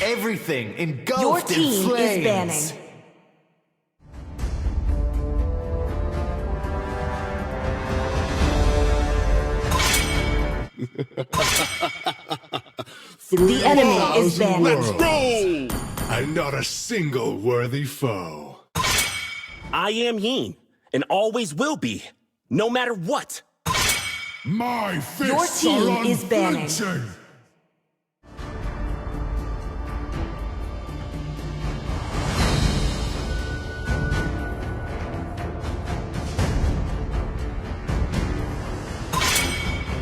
Everything engulfed Your in team flames. is banning. The enemy is banning. Let's go! And not a single worthy foe. I am Yin, and always will be, no matter what. My Your fists team are is banning. unflinching.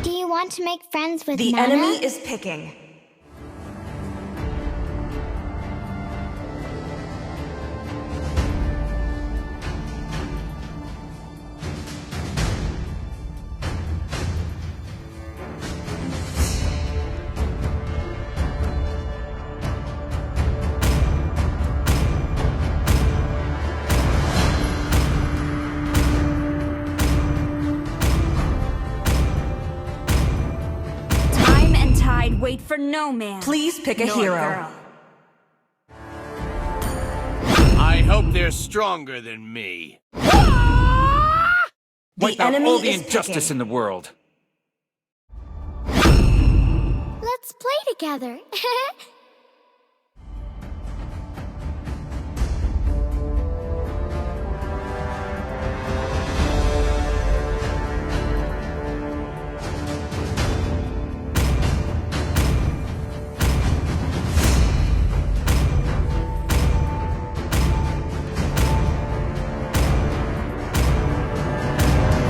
Do you want to make friends with The Nana? enemy is picking. Time and tide wait for no man. Please pick a nor hero. girl. I hope they're stronger than me. The enemy all the is injustice picking. in the world. Let's play together.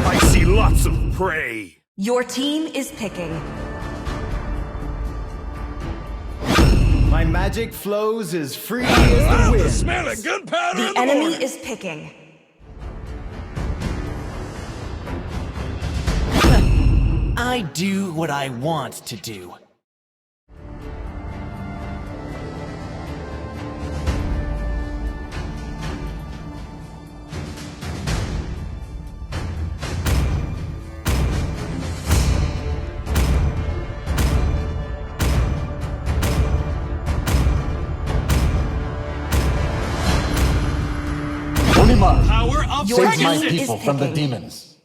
I see lots of prey. Your team is picking. My magic flows as free as the wind. Smell of gunpowder The enemy is picking. I do what I want to do. Power of Your Save team my is people from the picking. demons.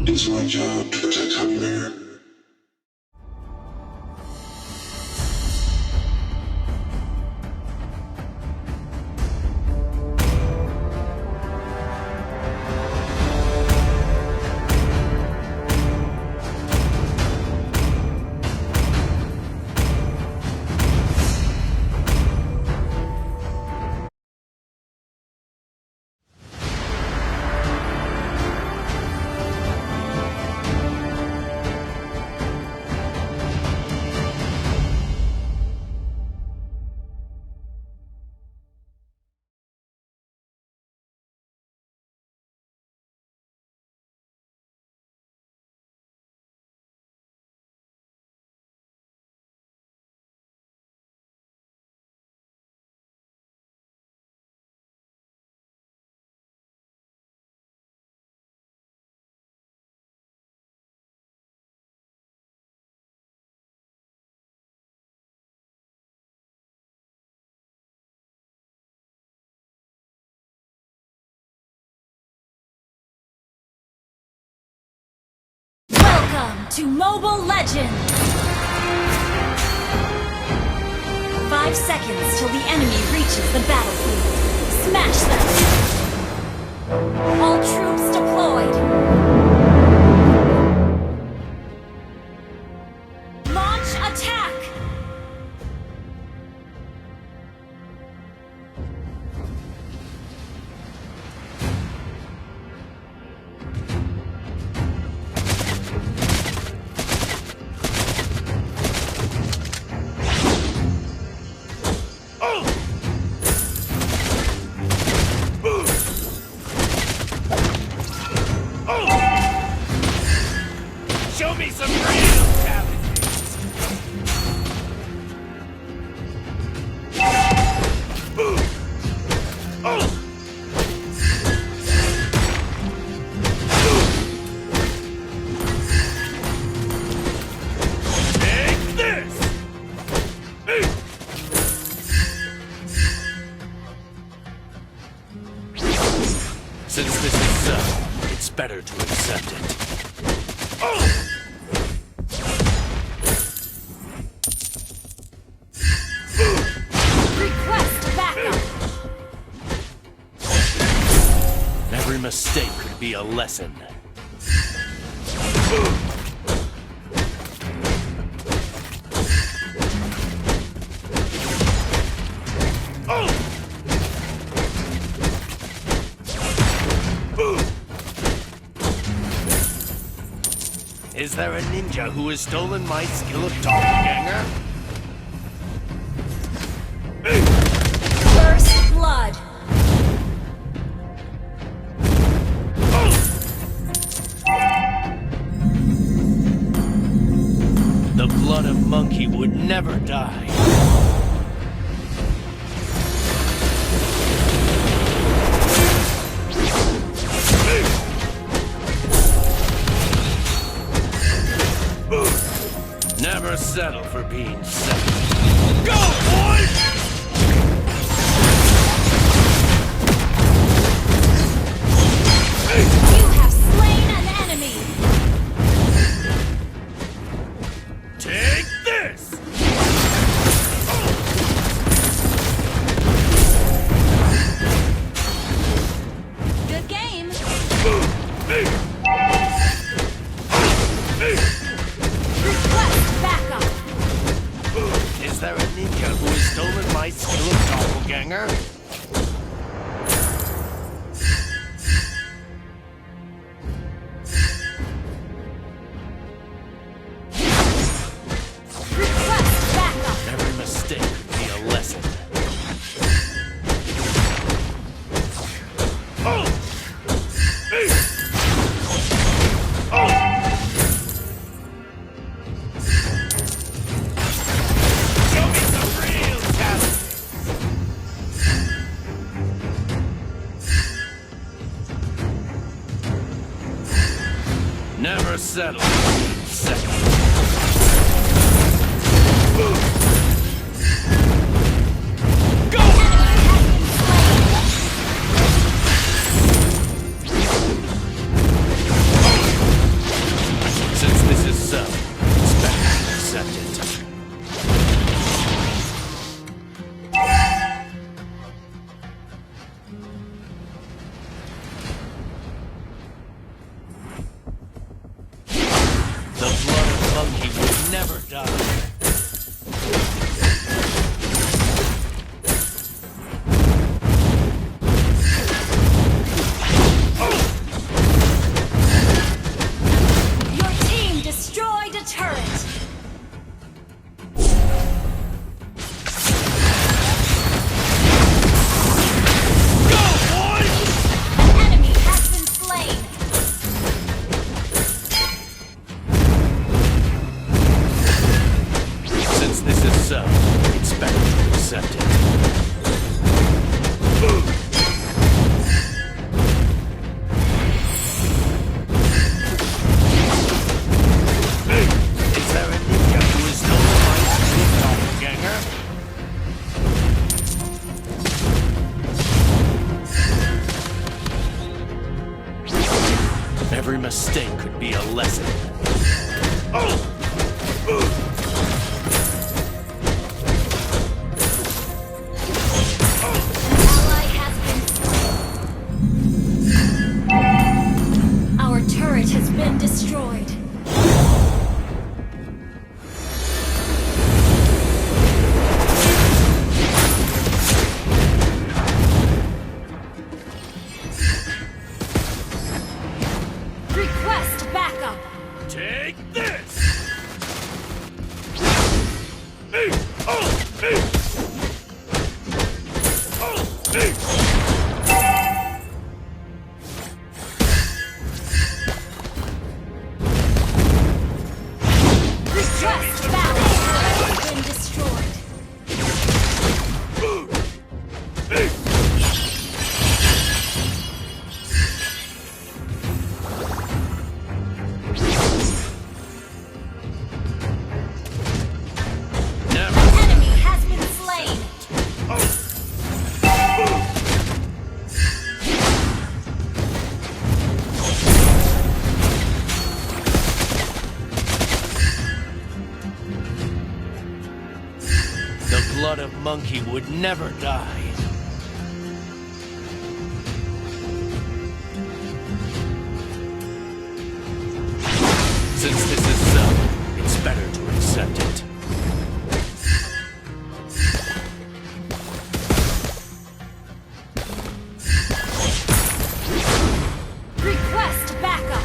It's my job to protect Khmer. Welcome to Mobile Legends! 5 seconds till the enemy reaches the battlefield. Smash them! All troops deployed! Launch attack! Oh! better to accept it. Request backup. Every mistake could be a lesson. Is there a ninja who has stolen my skill of doppelganger? First blood. The blood of monkey would never die. Never settle for being second. Go, boys! You have slain an enemy. Take this! Good game. Request backup. Is there a ninja who has stolen my skill of doppelganger? Request backup. Every mistake could be a lesson. Show me some real talent! Never settle. Second. Go! Since this is so, it's better to accept it. The blood of monkey will never die. Your team destroyed a turret. Go, boys! An enemy has been slain. Since this is so, it's better to accept it. Is there a ninja who has stolen my skill of doppelganger? Every mistake could be a lesson. Ally has been slain. Our turret has been destroyed. Request backup. Take this! blood of monkey would never die. Since this is so, it's better to accept it. Request backup.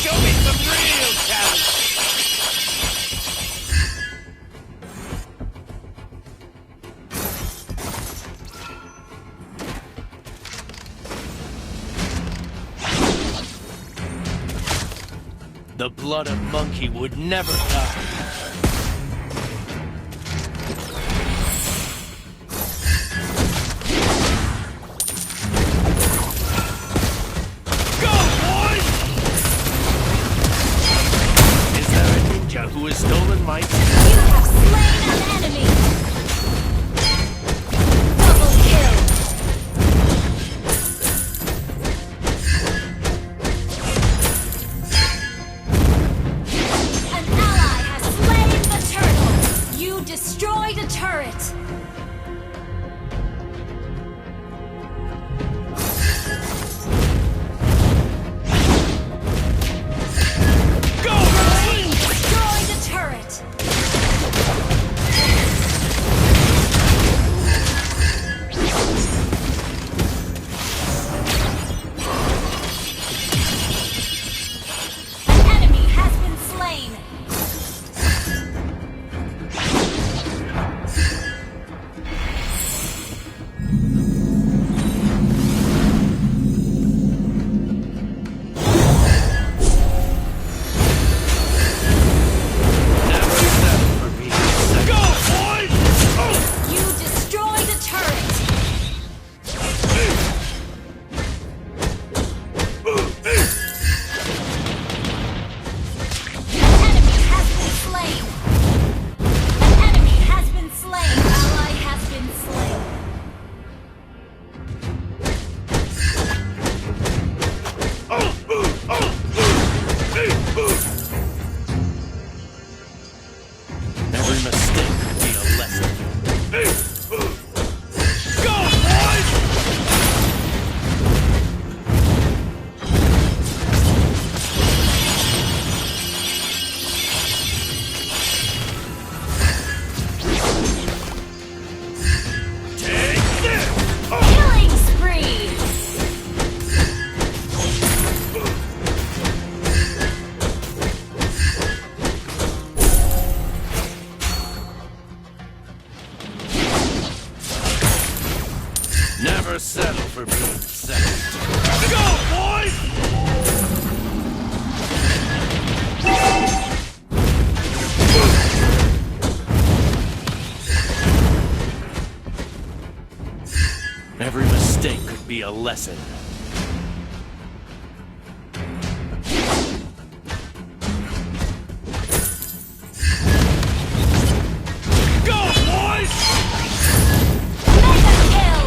Show me some real talent! The blood of monkey would never die. Go, boys! Is there a ninja who has stolen my... You have slain an enemy. Double kill. An ally has slain the turtle. You destroyed a turret. Go, Team destroyed a turret. An enemy has been slain. Never settle for being second. Go, boys! You destroyed a turret. An enemy has been slain. An enemy has been slain. Ally has been slain. Every mistake could be a lesson. Go, boys! Take this! Killing spree. Never settle for being second. Go, boys! Every mistake could be a lesson. Go, boys! Mega kill.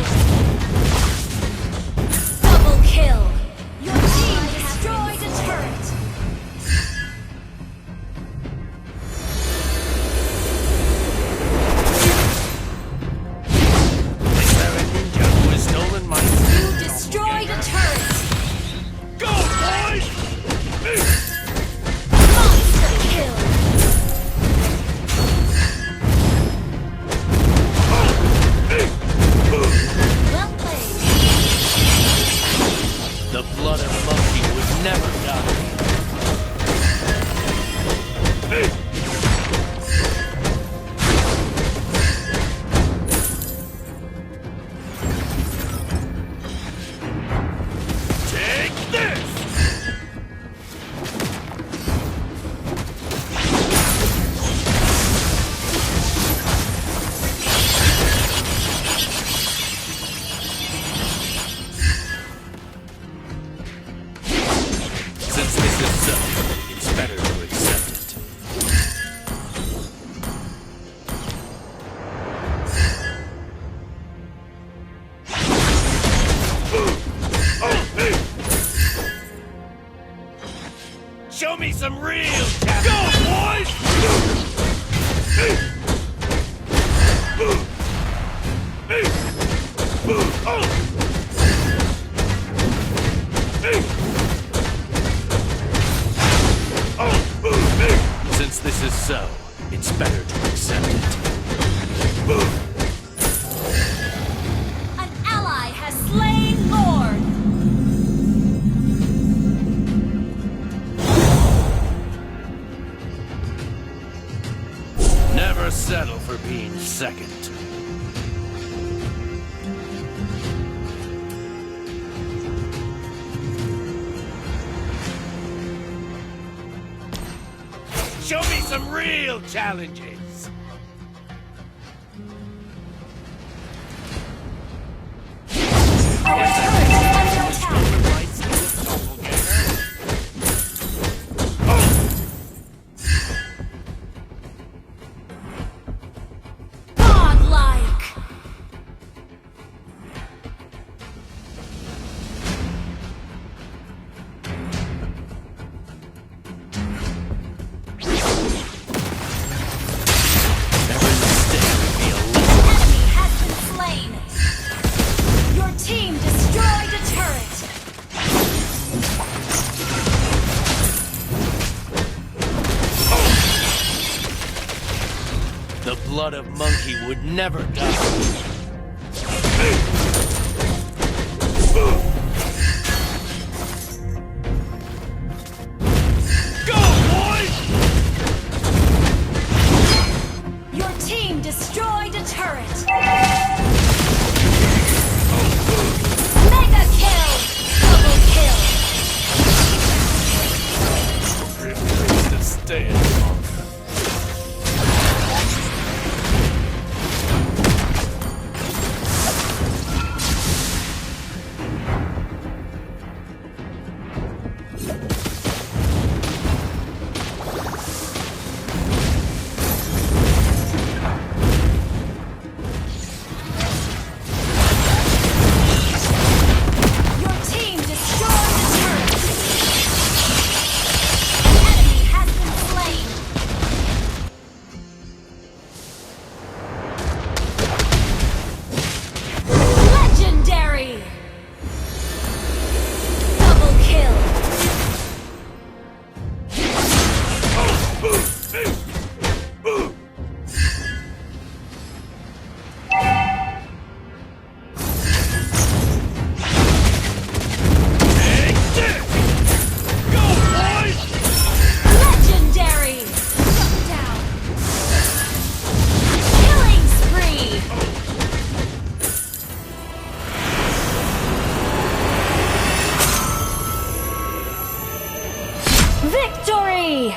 Double kill. Your team destroyed a turret. Is there a ninja who has stolen my... You destroyed a turret. Go, boys! Monster kill. Well played. The blood of monkey would never die. Take this! Since this is so, it's better to accept it. Show me some real talent. Go, boys! Since this is so, it's better to accept it. An ally has slain Lord. Never settle for being second. Show me some real challenges. Our turret is under attack. My skills, doppelganger. Godlike. Every mistake would be a lesson. Enemy has been slain. Your team destroyed a turret. The blood of monkey would never die. Go, boys! Your team destroyed a turret. Mega kill. Double kill. Refuse to stay any longer. Your team destroyed a turret. An enemy has been slain. Legendary. Double kill. Go, boys! Legendary. Shut down. Killing spree. Victory!